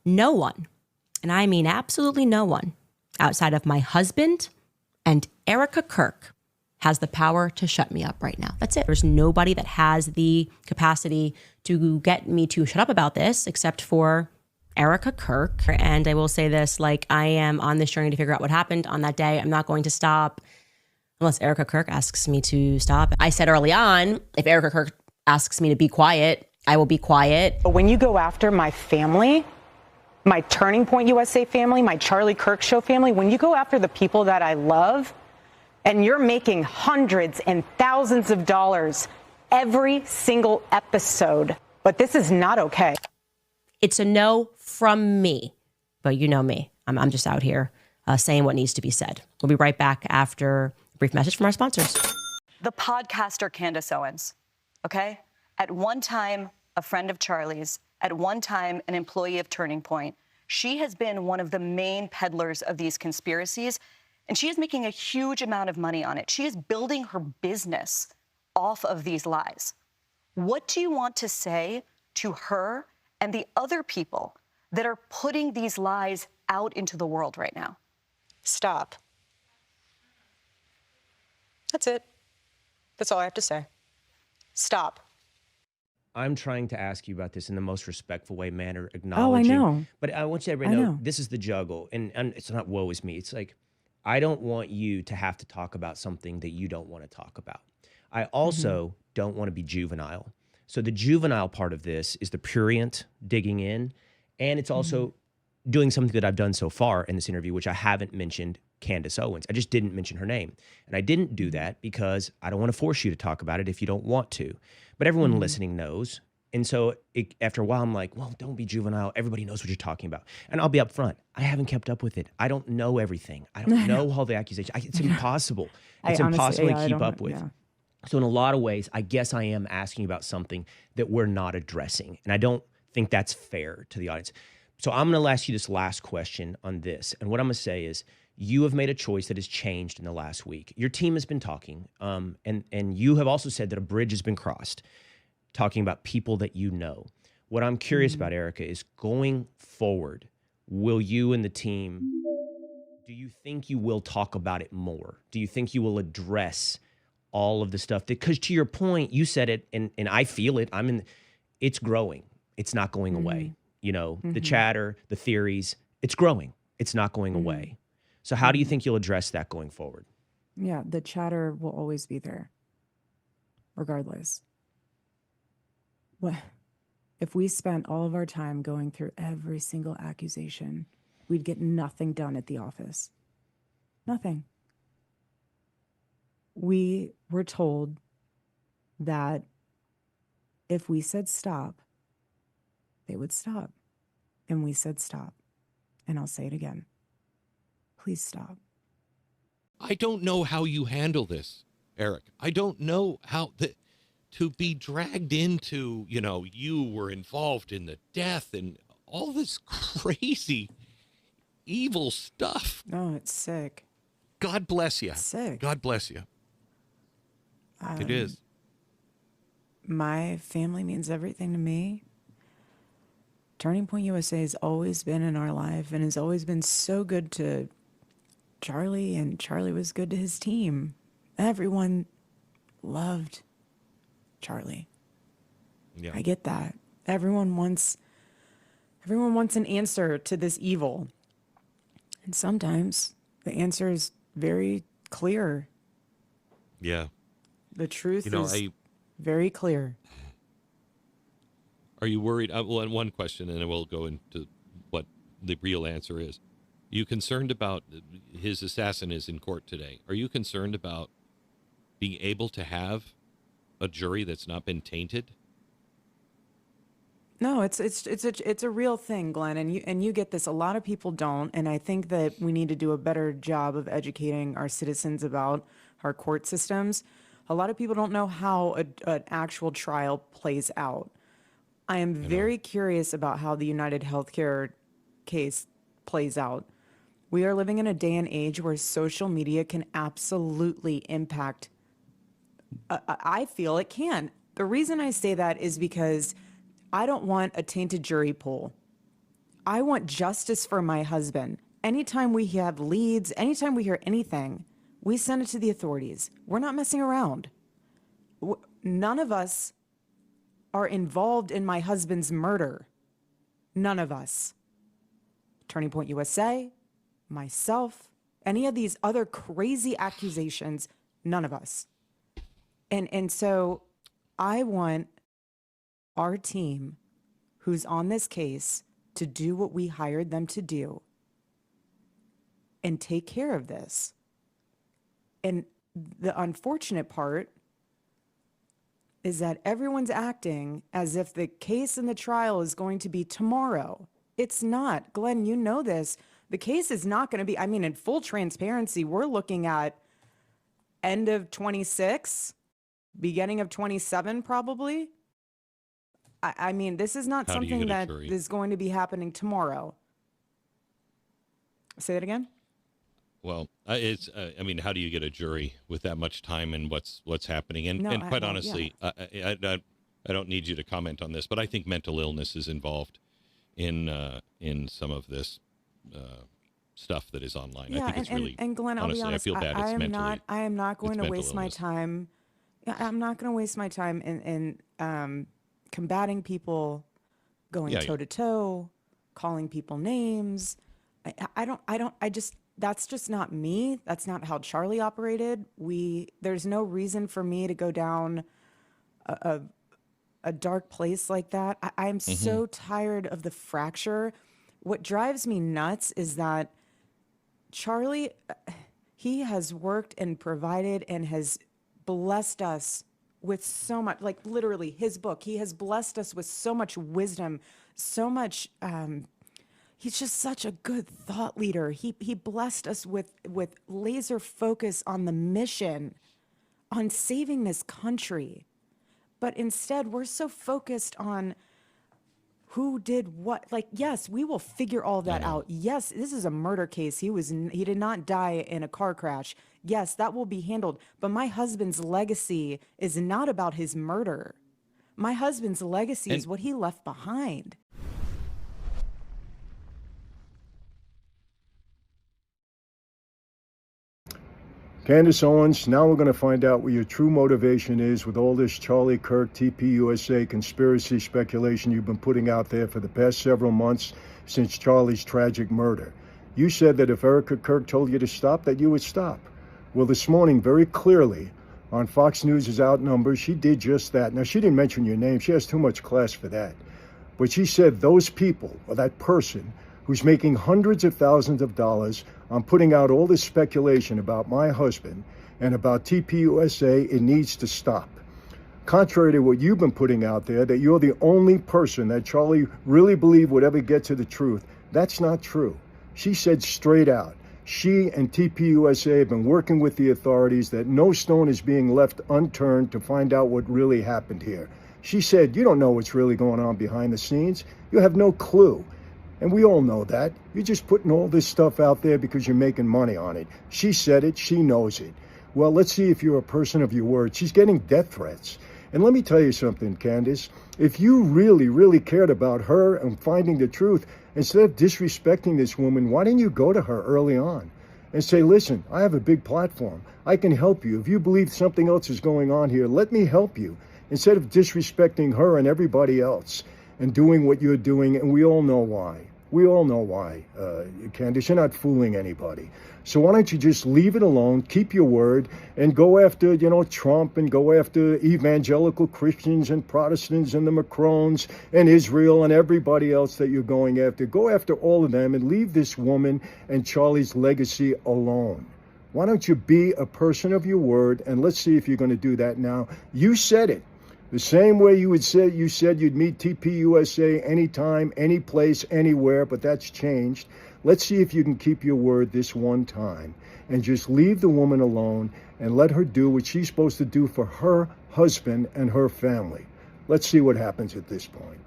No one, and I mean absolutely no one, outside of my husband and Erika KIRK has the power to shut me up right now. That's it. There's nobody that has the capacity to get me to shut up about this except for Erika KIRK. And I will say this, like, I am on this journey to figure out what happened on that day. I'm not going to stop unless Erika KIRK asks me to stop. I said early on, if Erika KIRK asks me to be quiet, I will be quiet. But when you go after my family, my Turning Point USA family, my Charlie Kirk Show family, when you go after the people that I love, and you're making hundreds and thousands of dollars every single episode, but this is not okay. It's a no from me, but you know me. I'm just out here saying what needs to be said. We'll be right back after a brief message from our sponsors. The podcaster Candace Owens, okay? At one time, a friend of Charlie's, at one time, an employee of Turning Point. She has been one of the main peddlers of these conspiracies, and she is making a huge amount of money on it. She is building her business off of these lies. What do you want to say to her and the other people that are putting these lies out into the world right now? Stop. That's it. That's all I have to say. Stop. I'm trying to ask you about this in the most respectful manner, acknowledging. Oh, I know. But I want you to know this is the juggle. And it's not woe is me. It's like, I don't want you to have to talk about something that you don't want to talk about. I also don't want to be juvenile. So the juvenile part of this is the prurient digging in. And it's also doing something that I've done so far in this interview, which I haven't mentioned Candace Owens. I just didn't mention her name. And I didn't do that because I don't want to force you to talk about it if you don't want to. But everyone listening knows. And so after a while, I'm like, well, don't be juvenile. Everybody knows what you're talking about. And I'll be upfront. I haven't kept up with it. I don't know everything. I don't know all the accusations. It's impossible. It's impossible to keep up with. So in a lot of ways, I guess I am asking about something that we're not addressing. And I don't think that's fair to the audience. So I'm going to ask you this last question on this. And what I'm going to say is, you have made a choice that has changed in the last week. Your team has been talking, and you have also said that a bridge has been crossed, talking about people that you know. What I'm curious about, Erika, is going forward, will you and the team, do you think you will talk about it more? Do you think you will address all of the stuff? Because to your point, you said it, and I feel it. It's growing. It's not going away. You know, the chatter, the theories, it's growing. It's not going away. So how do you think you'll address that going forward? Yeah, the chatter will always be there, regardless. What if we spent all of our time going through every single accusation, we'd get nothing done at the office. Nothing. We were told that if we said stop, they would stop. And we said stop. And I'll say it again. Please stop. I don't know how you handle this, Eric. I don't know how to be dragged into, you were involved in the death and all this crazy, evil stuff. No, it's sick. God bless you. It's sick. God bless you. It is. My family means everything to me. Turning Point USA has always been in our life and has always been so good to Charlie, and Charlie was good to his team. Everyone loved Charlie. Yeah. I get that. Everyone wants an answer to this evil. And sometimes the answer is very clear. Yeah. The truth is very clear. Are you worried? Well, one question, and then we'll go into what the real answer is. Are you concerned about his assassin is in court today? Are you concerned about being able to have a jury that's not been tainted? No, it's a real thing, Glenn, and you get this. A lot of people don't, and I think that we need to do a better job of educating our citizens about our court systems. A lot of people don't know how an actual trial plays out. I am very curious about how the United Healthcare case plays out. We are living in a day and age where social media can absolutely impact. I feel it can. The reason I say that is because I don't want a tainted jury pool. I want justice for my husband. Anytime we have leads, anytime we hear anything, we send it to the authorities. We're not messing around. None of us are involved in my husband's murder. None of us. Turning Point USA, myself, any of these other crazy accusations, none of us. And so I want our team who's on this case to do what we hired them to do and take care of this. And the unfortunate part is that everyone's acting as if the case and the trial is going to be tomorrow. It's not. Glenn, you know this. The case is not going to be, I mean, in full transparency, we're looking at end of 26, beginning of 27, probably. I mean, this is not something that is going to be happening tomorrow. Say that again? Well, it's. I mean, how do you get a jury with that much time and what's happening? And quite honestly, I don't need you to comment on this, but I think mental illness is involved in some of this stuff that is online. Yeah, I think it's really. And Glenn, honestly, I'll be honest, I feel bad. I am not going to waste my time. I'm not going to waste my time in combating people, going toe to toe, calling people names. That's just not me. That's not how Charlie operated. There's no reason for me to go down a dark place like that. I'm so tired of the fracture. What drives me nuts is that Charlie, he has worked and provided and has blessed us with so much, like literally his book, he has blessed us with so much wisdom, so much, he's just such a good thought leader. He blessed us with laser focus on the mission, on saving this country. But instead, we're so focused on who did what. Like, yes, we will figure all that out. Yes, this is a murder case. He did not die in a car crash. Yes, that will be handled. But my husband's legacy is not about his murder. My husband's legacy is what he left behind. Candace Owens, now we're going to find out what your true motivation is with all this Charlie Kirk, TPUSA conspiracy speculation you've been putting out there for the past several months since Charlie's tragic murder. You said that if Erika Kirk told you to stop, that you would stop. Well, this morning, very clearly, on Fox News' Outnumbered, she did just that. Now, she didn't mention your name. She has too much class for that. But she said those people, or that person, who's making hundreds of thousands of dollars on putting out all this speculation about my husband and about TPUSA, it needs to stop. Contrary to what you've been putting out there, that you're the only person that Charlie really believed would ever get to the truth, that's not true. She said straight out, she and TPUSA have been working with the authorities, that no stone is being left unturned to find out what really happened here. She said, you don't know what's really going on behind the scenes. You have no clue. And we all know that. You're just putting all this stuff out there because you're making money on it. She said it. She knows it. Well, let's see if you're a person of your word. She's getting death threats. And let me tell you something, Candace. If you really, really cared about her and finding the truth, instead of disrespecting this woman, why didn't you go to her early on and say, listen, I have a big platform. I can help you. If you believe something else is going on here, let me help you. Instead of disrespecting her and everybody else and doing what you're doing, and we all know why. We all know why, Candace. You're not fooling anybody. So why don't you just leave it alone, keep your word, and go after, Trump, and go after evangelical Christians and Protestants and the Macrons and Israel and everybody else that you're going after. Go after all of them and leave this woman and Charlie's legacy alone. Why don't you be a person of your word, and let's see if you're going to do that now. You said it. The same way you said you'd meet TPUSA anytime, any place, anywhere, but that's changed. Let's see if you can keep your word this one time and just leave the woman alone and let her do what she's supposed to do for her husband and her family. Let's see what happens at this point.